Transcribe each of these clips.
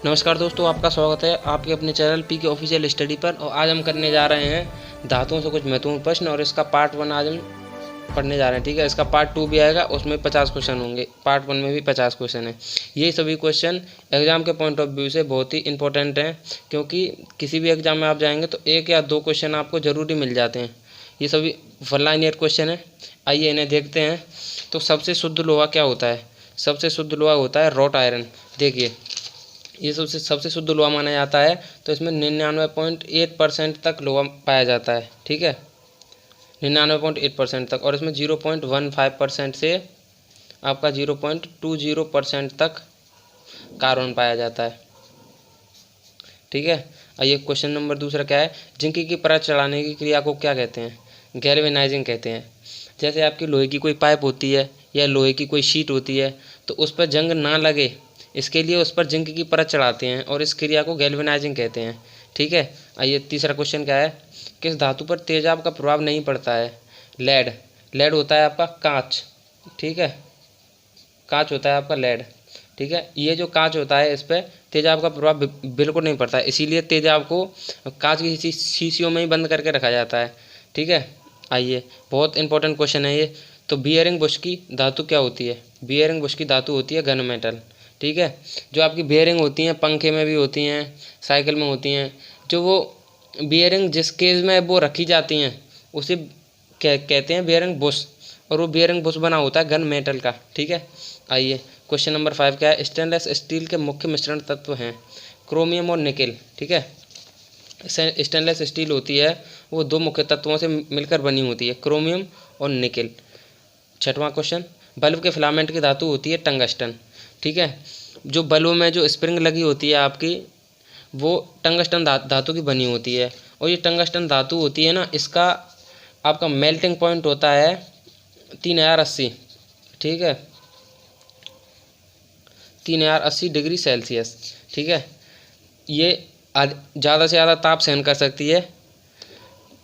नमस्कार दोस्तों, आपका स्वागत है आपके अपने चैनल पी के ऑफिशियल स्टडी पर। और आज हम करने जा रहे हैं धातुओं से कुछ महत्वपूर्ण प्रश्न, और इसका पार्ट 1 आज हम पढ़ने जा रहे हैं। ठीक है, इसका पार्ट 2 भी आएगा, उसमें 50 क्वेश्चन होंगे। पार्ट 1 में भी 50 क्वेश्चन है। ये सभी क्वेश्चन एग्जाम के पॉइंट ऑफ व्यू से बहुत ही इंपॉर्टेंट हैं, क्योंकि किसी भी एग्जाम में आप जाएंगे तो 1 या 2 क्वेश्चन आपको ज़रूरी मिल जाते हैं। ये सभी वन लाइनियर क्वेश्चन है। आइए इन्हें देखते हैं। तो सबसे शुद्ध लोहा क्या होता है? सबसे शुद्ध लोहा होता है रॉट आयरन। देखिए, ये सबसे शुद्ध लोहा माना जाता है। तो इसमें 99.8% तक लोहा पाया जाता है। ठीक है, 99.8% तक। और इसमें 0.15% से आपका 0.20% तक कार्बन पाया जाता है। ठीक है, आइए क्वेश्चन नंबर दूसरा क्या है? जिंक की परत चढ़ाने की क्रिया को क्या कहते हैं? गैल्वेनाइजिंग कहते हैं। जैसे आपकी लोहे की कोई पाइप होती है या लोहे की कोई शीट होती है, तो उस पर जंग ना लगे इसके लिए उस पर जिंक की परत चढ़ाते हैं, और इस क्रिया को गैल्वेनाइजिंग कहते हैं। ठीक है, आइए तीसरा क्वेश्चन क्या है? किस धातु पर तेजाब का प्रभाव नहीं पड़ता है? लेड। लेड होता है आपका कांच। ठीक है, कांच होता है आपका लेड। ठीक है, ये जो कांच होता है इस पर तेजाब का प्रभाव बिल्कुल नहीं पड़ता है, इसीलिए तेजाब को कांच की शीशियों में ही बंद करके रखा जाता है। ठीक है, आइए बहुत इंपॉर्टेंट क्वेश्चन है ये। तो बियरिंग बुश की धातु क्या होती है? बियरिंग बुश की धातु होती है घन मेटल। ठीक है, जो आपकी बियरिंग होती हैं पंखे में भी होती हैं, साइकिल में होती हैं, जो वो बियरिंग जिस केज में वो रखी जाती हैं उसे कहते हैं बियरिंग बुश, और वो बियरिंग बुश बना होता है घन मेटल का। ठीक है, आइए क्वेश्चन नंबर 5 क्या है? स्टेनलेस स्टील के मुख्य मिश्रण तत्व हैं क्रोमियम और निकेल। ठीक है, स्टेनलेस स्टील होती है वो 2 मुख्य तत्वों से मिलकर बनी होती है, क्रोमियम और निकेल। छठवां क्वेश्चन, बल्ब के फिलामेंट की धातु होती है टंगस्टन। ठीक है, जो बल्ब में जो स्प्रिंग लगी होती है आपकी, वो टंगस्टन धातु की बनी होती है। और ये टंगस्टन धातु होती है ना, इसका आपका मेल्टिंग पॉइंट होता है 3080। ठीक है, 3080 डिग्री सेल्सियस। ठीक है, ये ज़्यादा से ज़्यादा ताप सहन कर सकती है,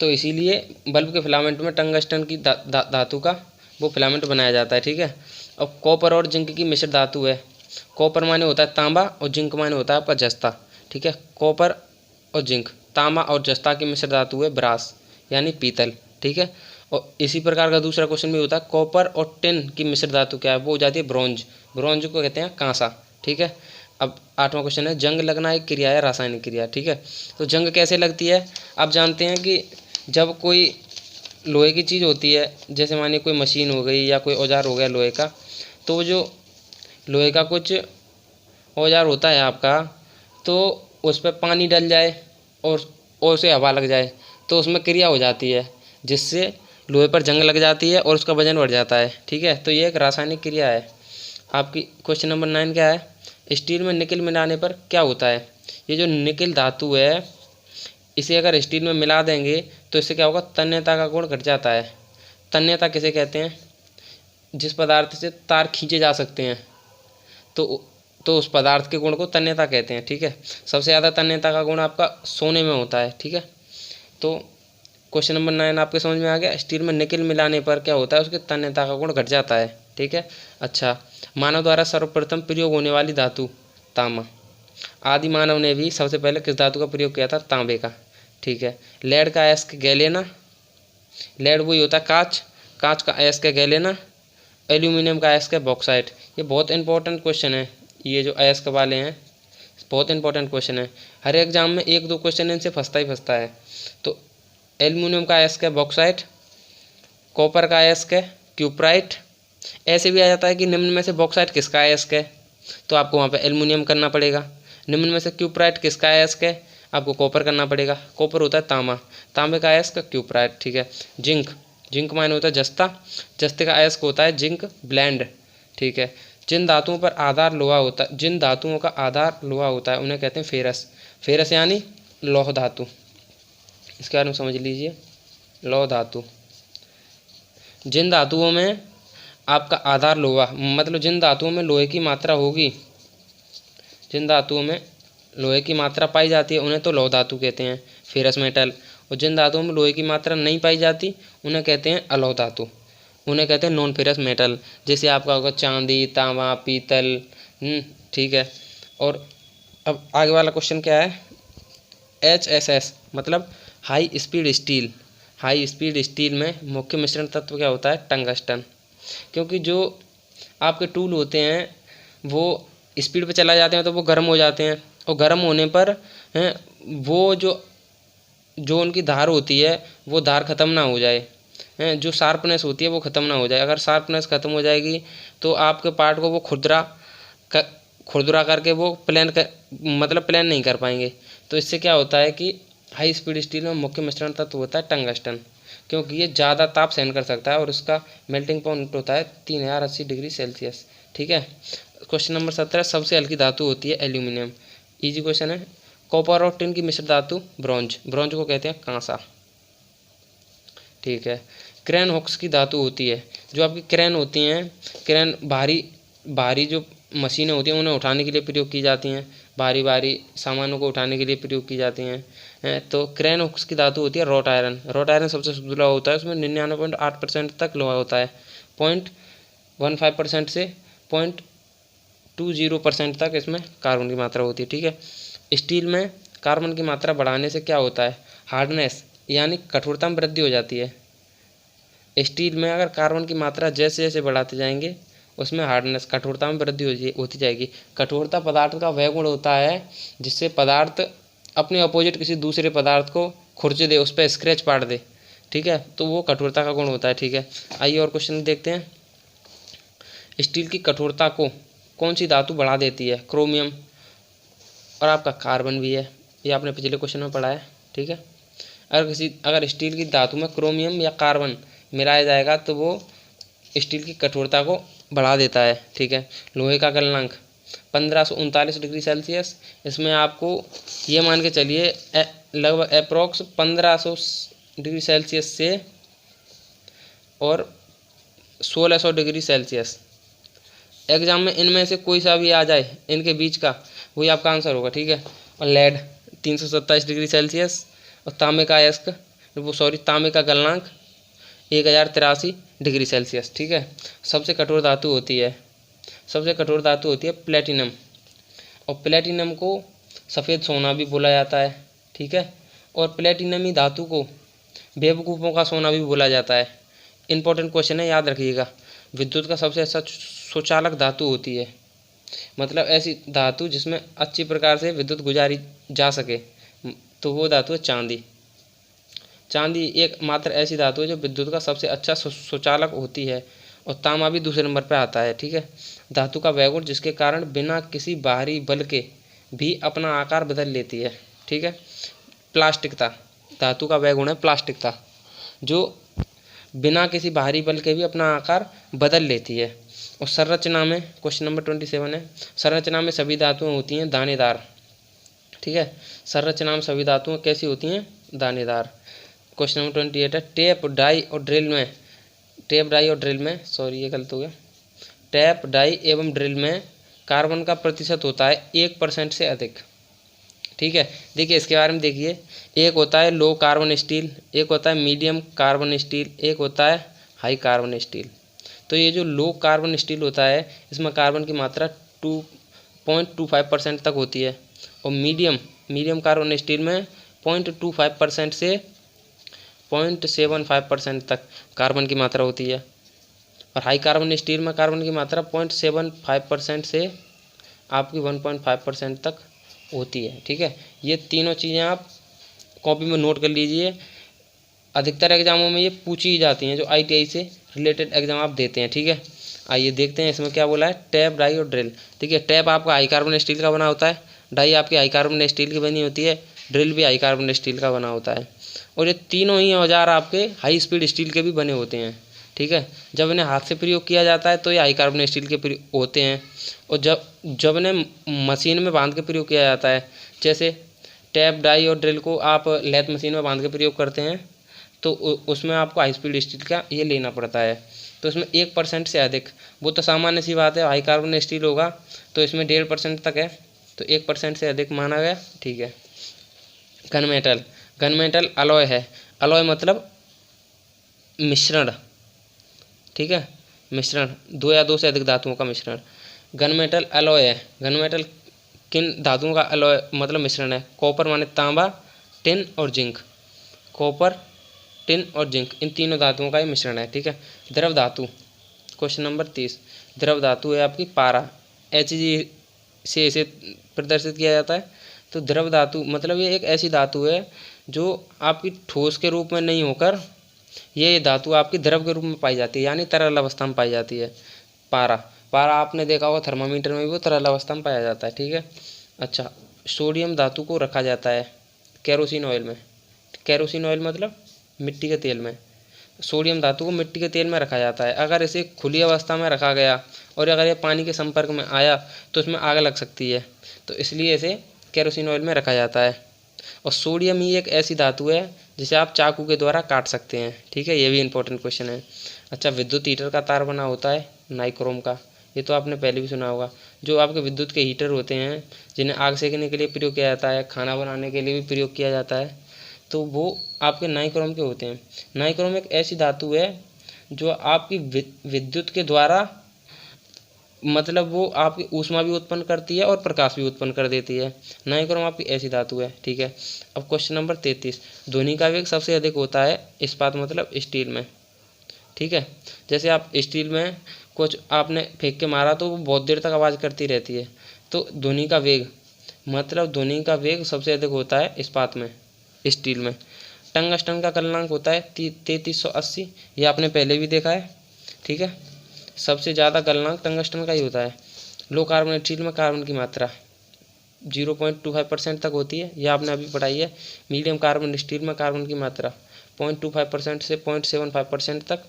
तो इसीलिए बल्ब के फिलामेंट में टंगस्टन की धातु का वो फिलामेंट बनाया जाता है। ठीक है, और कॉपर और जिंक की मिश्र धातु है। कॉपर माने होता है तांबा और जिंक माने होता है आपका जस्ता। ठीक है, कॉपर और जिंक, तांबा और जस्ता की मिश्र धातु है ब्रास यानी पीतल। ठीक है, और इसी प्रकार का दूसरा क्वेश्चन भी होता है, कॉपर और टिन की मिश्र धातु क्या है? वो हो जाती है ब्रॉन्ज। ब्रॉन्ज को कहते हैं कांसा। ठीक है, अब 8वां क्वेश्चन है, जंग लगना एक क्रिया है रासायनिक क्रिया। ठीक है, तो जंग कैसे लगती है? आप जानते हैं कि जब कोई लोहे की चीज़ होती है, जैसे मानिए कोई मशीन हो गई या कोई औजार हो गया लोहे का, तो वो जो लोहे का कुछ औजार होता है आपका, तो उस पर पानी डल जाए और उसे हवा लग जाए, तो उसमें क्रिया हो जाती है जिससे लोहे पर जंग लग जाती है और उसका वजन बढ़ जाता है। ठीक है, तो ये एक रासायनिक क्रिया है आपकी। क्वेश्चन नंबर 9 क्या है? स्टील में निकेल मिलाने पर क्या होता है? ये जो निकेल धातु है, इसे अगर स्टील में मिला देंगे तो इससे क्या होगा? तन्यता का गुण घट जाता है। तन्यता किसे कहते हैं? जिस पदार्थ से तार खींचे जा सकते हैं, तो उस पदार्थ के गुण को तन्यता कहते हैं। ठीक है, सबसे ज़्यादा तन्यता का गुण आपका सोने में होता है। ठीक है, तो क्वेश्चन नंबर 9 आपके समझ में आ गया। स्टील में निकेल मिलाने पर क्या होता है? उसके तन्यता का गुण घट जाता है। ठीक है, अच्छा, मानव द्वारा सर्वप्रथम प्रयोग होने वाली धातु तांबा। आदि मानव ने भी सबसे पहले किस धातु का प्रयोग किया था? तांबे का। ठीक है, लेड का अयस्क गैलेना। लेड वही होता है कांच, कांच का अयस्क गैलेना। एल्यूमिनियम का अयस्क बॉक्साइट। ये बहुत इंपॉर्टेंट क्वेश्चन है, ये जो अयस्क वाले हैं बहुत इंपॉर्टेंट क्वेश्चन है। हर एग्जाम में 1-2 क्वेश्चन इनसे फंसता ही फंसता है। तो एल्यूमिनियम का अयस्क है बॉक्साइट, कॉपर का अयस्क है क्यूप्राइट। ऐसे भी आ जाता है कि निम्न में से बॉक्साइट किसका अयस्क है, तो आपको वहाँ पे एल्यूमिनियम करना पड़ेगा। निम्न में से क्यूप्राइट किसका अयस्क है, आपको कॉपर करना पड़ेगा। कॉपर होता है तांबा, तांबे का अयस्क क्यूप्राइट। ठीक है, जिंक, जिंक माने होता है जस्ता, जस्ते का अयस्क होता है जिंक ब्लेंड। ठीक है, जिन धातुओं पर आधार लोहा होता है, जिन धातुओं का आधार लोहा होता है उन्हें कहते हैं फेरस। फेरस यानी लौह धातु, इसके बारे में समझ लीजिए। लौह धातु, जिन धातुओं में आपका आधार लोहा, मतलब जिन धातुओं में लोहे की मात्रा होगी, जिन धातुओं में लोहे की मात्रा पाई जाती है उन्हें तो लौह धातु कहते हैं, फेरस मेटल। और जिन धातुओं में लोहे की मात्रा नहीं पाई जाती उन्हें कहते हैं अलौह धातु, उन्हें कहते हैं नॉन फेरस मेटल। जैसे आपका होगा चांदी, तांबा, पीतल। ठीक है, और अब आगे वाला क्वेश्चन क्या है, HSS मतलब high speed steel. High speed steel में मुख्य मिश्रण तत्व क्या होता है, टंगस्टन। क्योंकि जो आपके टूल होते हैं वो स्पीड पे चला जाते हैं तो वो गर्म हो जाते हैं, और गर्म होने पर हैं, वो जो उनकी धार होती है वो धार ख़त्म ना हो जाए, हैं, जो शार्पनेस होती है वो ख़त्म ना हो जाए। अगर शार्पनेस ख़त्म हो जाएगी तो आपके पार्ट को वो खुरदुरा करके वो मतलब प्लान नहीं कर पाएंगे। तो इससे क्या होता है कि हाई स्पीड स्टील में मुख्य मिश्रण तत्व होता है टंगस्टन, क्योंकि ये ज़्यादा ताप सहन कर सकता है और उसका मेल्टिंग पॉइंट होता है 3080 डिग्री सेल्सियस। ठीक है। क्वेश्चन नंबर 17, सबसे हल्की धातु होती है एल्यूमिनियम। इजी क्वेश्चन है। कॉपर और टिन की मिश्र धातु ब्रॉन्ज। ब्रॉन्ज को कहते हैं कांसा। ठीक है। क्रेन हुक्स की धातु होती है, जो आपकी क्रेन होती हैं, क्रेन भारी भारी जो मशीनें होती हैं उन्हें उठाने के लिए प्रयोग की जाती हैं, भारी भारी सामानों को उठाने के लिए प्रयोग की जाती हैं। तो क्रेन हुक्स की धातु होती है रॉट आयरन। रॉट आयरन सबसे शुद्ध होता है, उसमें 99.8% तक लोहा होता है, 0.15% से 0.20% तक इसमें कार्बन की मात्रा होती है। ठीक है। स्टील में कार्बन की मात्रा बढ़ाने से क्या होता है, हार्डनेस यानी कठोरता में वृद्धि हो जाती है। स्टील में अगर कार्बन की मात्रा जैसे जैसे बढ़ाते जाएंगे उसमें हार्डनेस कठोरता में वृद्धि होती जाएगी। कठोरता पदार्थ का वह गुण होता है जिससे पदार्थ अपने अपोजिट किसी दूसरे पदार्थ को खुरच दे, उस पर स्क्रैच पाड़ दे। ठीक है, तो वो कठोरता का गुण होता है। ठीक है, आइए और क्वेश्चन देखते हैं। स्टील की कठोरता को कौन सी धातु बढ़ा देती है, क्रोमियम और आपका कार्बन भी है, ये आपने पिछले क्वेश्चन में पढ़ा है। ठीक है, अगर स्टील की धातु में क्रोमियम या कार्बन मिलाया जाएगा तो वो स्टील की कठोरता को बढ़ा देता है। ठीक है। लोहे का गलनांक 1539 डिग्री सेल्सियस, इसमें आपको ये मान के चलिए लगभग अप्रोक्स 1500 डिग्री सेल्सियस से और 1600 डिग्री सेल्सियस। एग्जाम में इनमें से कोई सा भी आ जाए इनके बीच का, वही आपका आंसर होगा। ठीक है। और लेड 327 डिग्री सेल्सियस, और तांबे का तांबे का गलनांक 1083 डिग्री सेल्सियस। ठीक है। सबसे कठोर धातु होती है प्लेटिनम, और प्लेटिनम को सफ़ेद सोना भी बोला जाता है। ठीक है। और प्लेटिनमी धातु को बेवकूफ़ों का सोना भी बोला जाता है। इंपॉर्टेंट क्वेश्चन है, याद रखिएगा। विद्युत का सबसे अच्छा सुचालक धातु होती है, मतलब ऐसी धातु जिसमें अच्छी प्रकार से विद्युत गुजारी जा सके, तो वो धातु है चांदी। चांदी एक मात्र ऐसी धातु है जो विद्युत का सबसे अच्छा सुचालक होती है, और तांबा भी दूसरे नंबर पर आता है। ठीक है। धातु का वह गुण जिसके कारण बिना किसी बाहरी बल के भी अपना आकार बदल लेती है। ठीक है। प्लास्टिकता, धातु का वह गुण है प्लास्टिकता, जो बिना किसी बाहरी बल के भी अपना आकार बदल लेती है। और संरचना में क्वेश्चन नंबर 27 है, संरचना में सभी धातुएं होती हैं दानेदार। ठीक है। संरचना में सभी धातुएं कैसी होती हैं, दानेदार। क्वेश्चन नंबर 28 है, टेप डाई और ड्रिल में ये गलत हो गया। टैप डाई एवं ड्रिल में कार्बन का प्रतिशत होता है 1% से अधिक। ठीक है। देखिए इसके बारे में देखिए, एक होता है लो कार्बन स्टील, एक होता है मीडियम कार्बन स्टील, एक होता है हाई कार्बन स्टील। तो ये जो लो कार्बन स्टील होता है इसमें कार्बन की मात्रा 2.25% तक होती है, और मीडियम कार्बन स्टील में 0.25% से 0.75% तक कार्बन की मात्रा होती है, और हाई कार्बन स्टील में कार्बन की मात्रा 0.75% से आपकी 1.5% तक होती है। ठीक है। ये तीनों चीज़ें आप कॉपी में नोट कर लीजिए, अधिकतर एग्जामों में ये पूछी ही जाती हैं जो ITI से रिलेटेड एग्जाम आप देते हैं। ठीक है। आइए देखते हैं इसमें क्या बोला है, टैप डाई और ड्रिल। ठीक है। टैप आपका हाई कार्बन स्टील का बना होता है, डाई आपकी हाई कार्बन स्टील की बनी होती है, ड्रिल भी हाई कार्बन स्टील का बना होता है, और ये तीनों ही औजार आपके हाई स्पीड स्टील के भी बने होते हैं। ठीक है। जब इन्हें हाथ से प्रयोग किया जाता है तो ये हाई कार्बन स्टील के होते हैं, और जब इन्हें मशीन में बांध के प्रयोग किया जाता है, जैसे टैप डाई और ड्रिल को आप लेथ मशीन में बांध के प्रयोग करते हैं, तो उसमें आपको हाई स्पीड स्टील का ये लेना पड़ता है। तो इसमें 1% से अधिक, वो तो सामान्य सी बात है, हाई कार्बन स्टील होगा तो इसमें 1.5% तक है, तो 1% से अधिक माना गया। ठीक है। गन मेटल अलॉय है, अलॉय मतलब मिश्रण। ठीक है। मिश्रण, दो या दो से अधिक धातुओं का मिश्रण गन मेटल अलॉय है। गन मेटल किन धातुओं का अलॉय मतलब मिश्रण है? कॉपर माने तांबा, टिन और जिंक। कॉपर, टिन और जिंक, इन तीनों धातुओं का ये मिश्रण है। ठीक है। द्रव धातु, क्वेश्चन नंबर 30। द्रव धातु है आपकी पारा, Hg से इसे प्रदर्शित किया जाता है। तो द्रव धातु मतलब ये एक ऐसी धातु है जो आपकी ठोस के रूप में नहीं होकर ये धातु आपकी द्रव के रूप में पाई जाती है, यानी तरल अवस्था में पाई जाती है। पारा, पारा आपने देखा होगा थर्मामीटर में भी वो तरल अवस्था में पाया जाता है। ठीक है। अच्छा, सोडियम धातु को रखा जाता है केरोसिन ऑयल में। केरोसिन ऑयल मतलब मिट्टी के तेल में। सोडियम धातु को मिट्टी के तेल में रखा जाता है। अगर इसे खुली अवस्था में रखा गया और अगर ये पानी के संपर्क में आया तो इसमें आग लग सकती है, तो इसलिए इसे केरोसिन ऑयल में रखा जाता है। और सोडियम ही एक ऐसी धातु है जिसे आप चाकू के द्वारा काट सकते हैं। ठीक है, ये भी इंपॉर्टेंट क्वेश्चन है। अच्छा, विद्युत हीटर का तार बना होता है नाइक्रोम का, ये तो आपने पहले भी सुना होगा। जो आपके विद्युत के हीटर होते हैं जिन्हें आग सेकने के लिए प्रयोग किया जाता है, खाना बनाने के लिए भी प्रयोग किया जाता है, तो वो आपके नाइक्रोम के होते हैं। नाइक्रोम एक ऐसी धातु है जो आपकी विद्युत के द्वारा मतलब वो आपकी ऊष्मा भी उत्पन्न करती है और प्रकाश भी उत्पन्न कर देती है। नाइक्रोम आपकी ऐसी धातु है। ठीक है। अब क्वेश्चन नंबर 33। ध्वनि का वेग सबसे अधिक होता है इस्पात मतलब स्टील में। ठीक है। जैसे आप स्टील में कुछ आपने फेंक के मारा तो वो बहुत देर तक आवाज़ करती रहती है, तो ध्वनि का वेग मतलब ध्वनि का वेग सबसे अधिक होता है इस्पात में, स्टील में। टंगस्टन का गलनांक होता है 3380, ये आपने पहले भी देखा है। ठीक है। सबसे ज़्यादा गलनांक टंगस्टन का ही होता है। लो कार्बन स्टील में कार्बन की मात्रा 0.25% तक होती है, यह आपने अभी पढ़ाई है। मीडियम कार्बन स्टील में कार्बन की मात्रा 0.25% से 0.75% तक,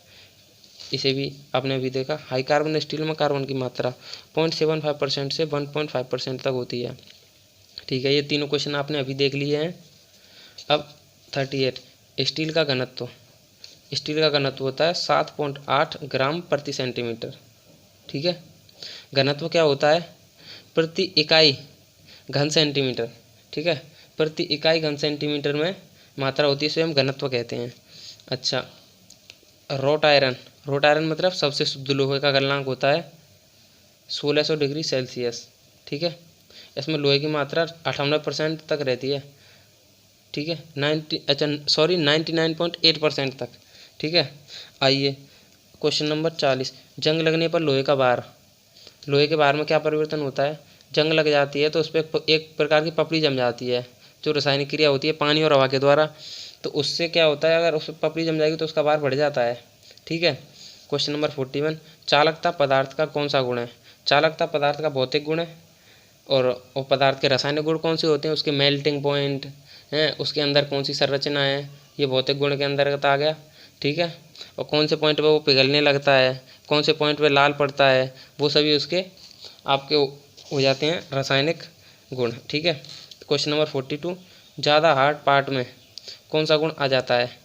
इसे भी आपने अभी देखा। हाई कार्बन स्टील में कार्बन की मात्रा 0.75% से 1.5% तक होती है। ठीक है, ये तीनों क्वेश्चन आपने अभी देख लिए हैं। अब 38, स्टील का घनत्व। स्टील का घनत्व होता है 7.8 ग्राम प्रति सेंटीमीटर। ठीक है। घनत्व क्या होता है? प्रति इकाई घन सेंटीमीटर। ठीक है, प्रति इकाई घन सेंटीमीटर में मात्रा होती है, इसे हम घनत्व कहते हैं। अच्छा, रोट आयरन। रोट आयरन मतलब सबसे शुद्ध लोहे का गलनांक होता है 1600 डिग्री सेल्सियस। ठीक है। इसमें लोहे की मात्रा 98% तक रहती है। ठीक है, 99.8% तक। ठीक है। आइए क्वेश्चन नंबर 40। जंग लगने पर लोहे का भार। लोहे के भार में क्या परिवर्तन होता है? जंग लग जाती है तो उस पर एक प्रकार की पपड़ी जम जाती है, जो रासायनिक क्रिया होती है पानी और हवा के द्वारा। तो उससे क्या होता है, अगर उस पर पपड़ी जम जाएगी तो उसका भार बढ़ जाता है। ठीक है। Question number 41। चालकता पदार्थ का कौन सा गुण है? चालकता पदार्थ का भौतिक गुण है। और पदार्थ के रासायनिक गुण कौन से होते हैं? उसके मेल्टिंग पॉइंट हैं, उसके अंदर कौन सी संरचना है, ये भौतिक गुण के अंतर्गत आ गया। ठीक है। और कौन से पॉइंट पे वो पिघलने लगता है, कौन से पॉइंट पे लाल पड़ता है, वो सभी उसके आपके हो जाते हैं रासायनिक गुण। ठीक है। Question number 42। ज़्यादा हार्ड पार्ट में कौन सा गुण आ जाता है?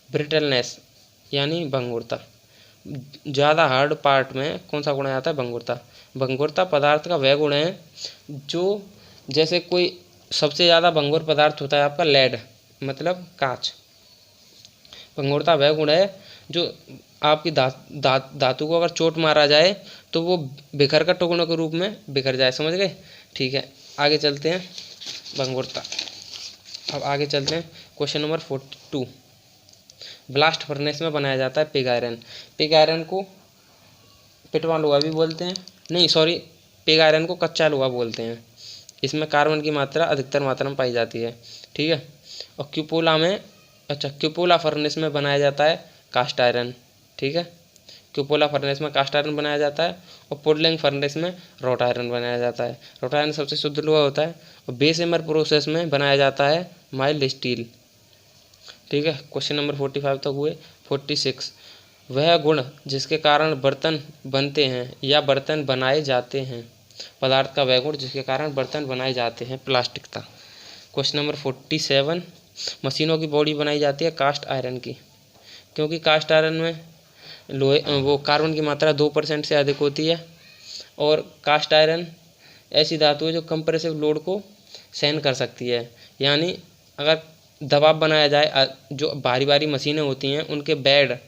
ब्रिटलनेस यानी भंगुरता। ज़्यादा हार्ड पार्ट में कौन सा गुण आ जाता है? भंगुरता। भंगुरता पदार्थ का वह गुण है जो, जैसे कोई सबसे ज़्यादा भंगुर पदार्थ होता है आपका लेड मतलब कांच। भंगुरता वह गुण है जो आपकी धातु को अगर चोट मारा जाए तो वो बिखर कर टुकड़ों के रूप में बिखर जाए। समझ गए? ठीक है, आगे चलते हैं। भंगुरता, अब आगे चलते हैं। Question number 42। ब्लास्ट फर्नेस में बनाया जाता है पिग आयरन। पिग आयरन को पिटवा लोहा भी बोलते हैं, नहीं सॉरी, पिग आयरन को कच्चा लोहा बोलते हैं। इसमें कार्बन की मात्रा अधिकतर मात्रा में पाई जाती है। ठीक है। और क्यूपोला में, अच्छा क्यूपोला फर्नेस में बनाया जाता है कास्ट आयरन। ठीक है, क्यूपोला फर्नेस में कास्ट आयरन बनाया जाता है और पुडलिंग फर्नेस में रोट आयरन बनाया जाता है। रोट आयरन सबसे शुद्ध लोहा होता है और बेसेमर प्रोसेस में बनाया जाता है माइल्ड स्टील। ठीक है। क्वेश्चन नंबर 45 तक हुए। 46। वह गुण जिसके कारण बर्तन बनते हैं या बर्तन बनाए जाते हैं। पदार्थ का वह गुण जिसके कारण बर्तन बनाए जाते हैं, प्लास्टिकता। Question number 47। मशीनों की बॉडी बनाई जाती है कास्ट आयरन की, क्योंकि कास्ट आयरन में लोहे वो कार्बन की मात्रा 2% से अधिक होती है और कास्ट आयरन ऐसी धातु है जो कंप्रेसिव लोड को सहन कर सकती है। यानी अगर दबाव बनाया जाए, जो भारी भारी मशीनें होती हैं उनके बेड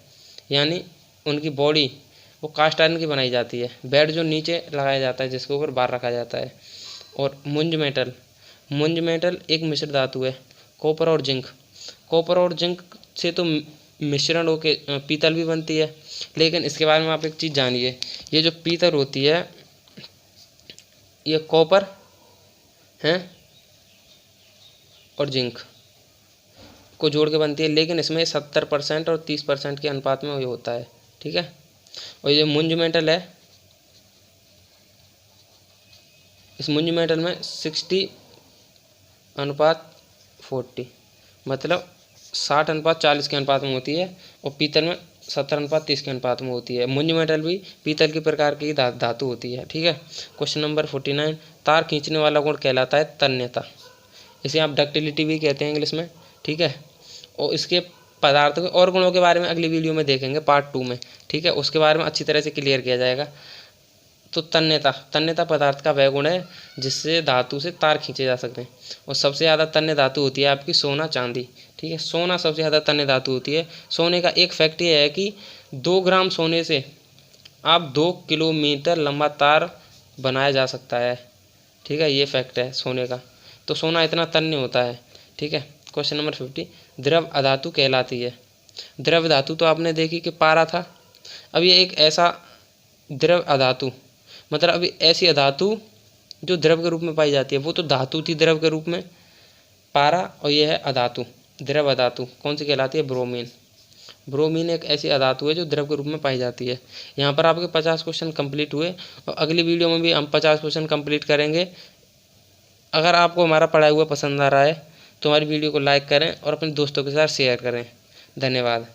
यानी उनकी बॉडी वो कास्ट आयरन की बनाई जाती है। बेड जो नीचे लगाया जाता है जिसके ऊपर बार रखा जाता है, और मुंज मेटल एक मिश्र धातु है, कॉपर और जिंक। कॉपर और जिंक से तो मिश्रण होके पीतल भी बनती है, लेकिन इसके बारे में आप एक चीज़ जानिए, ये जो पीतल होती है ये कॉपर है और जिंक को जोड़ के बनती है, लेकिन इसमें 70% और 30% के अनुपात में ये होता है, ठीक है। और ये मुंज मेटल है, इस मुंज मेटल में 60:40 मतलब 60:40 के अनुपात में होती है, और पीतल में 70:30 के अनुपात में होती है। मुंज मेटल भी पीतल की प्रकार की धातु होती है, ठीक है। क्वेश्चन नंबर 49, तार खींचने वाला गुण कहलाता है तन्यता। इसे आप डक्टिलिटी भी कहते हैं इंग्लिश में, ठीक है। और इसके पदार्थों के और गुणों के बारे में अगली वीडियो में देखेंगे पार्ट 2 में, ठीक है। उसके बारे में अच्छी तरह से क्लियर किया जाएगा। तो तन्यता पदार्थ का वह गुण है जिससे धातु से तार खींचे जा सकते हैं, और सबसे ज़्यादा तन्य धातु होती है आपकी सोना चांदी, ठीक है। सोना सबसे ज़्यादा तन्य धातु होती है। सोने का एक फैक्ट ये है कि 2 ग्राम सोने से आप 2 किलोमीटर लंबा तार बनाया जा सकता है, ठीक है। ये फैक्ट है सोने का, तो सोना इतना तन्य होता है, ठीक है। क्वेश्चन नंबर 50, द्रव अधातु कहलाती है। द्रव धातु तो आपने देखी कि पारा था। अब ये एक ऐसा द्रव अधातु, मतलब अभी ऐसी अधातु जो द्रव के रूप में पाई जाती है। वो तो धातु थी द्रव के रूप में, पारा, और यह है अधातु, द्रव अधातु। कौन सी कहलाती है? ब्रोमीन एक ऐसी अधातु है जो द्रव के रूप में पाई जाती है। यहाँ पर आपके 50 क्वेश्चन कंप्लीट हुए, और अगली वीडियो में भी हम 50 क्वेश्चन कंप्लीट करेंगे। अगर आपको हमारा पढ़ाया हुआ पसंद आ रहा है तो हमारी वीडियो को लाइक करें और अपने दोस्तों के साथ शेयर करें। धन्यवाद।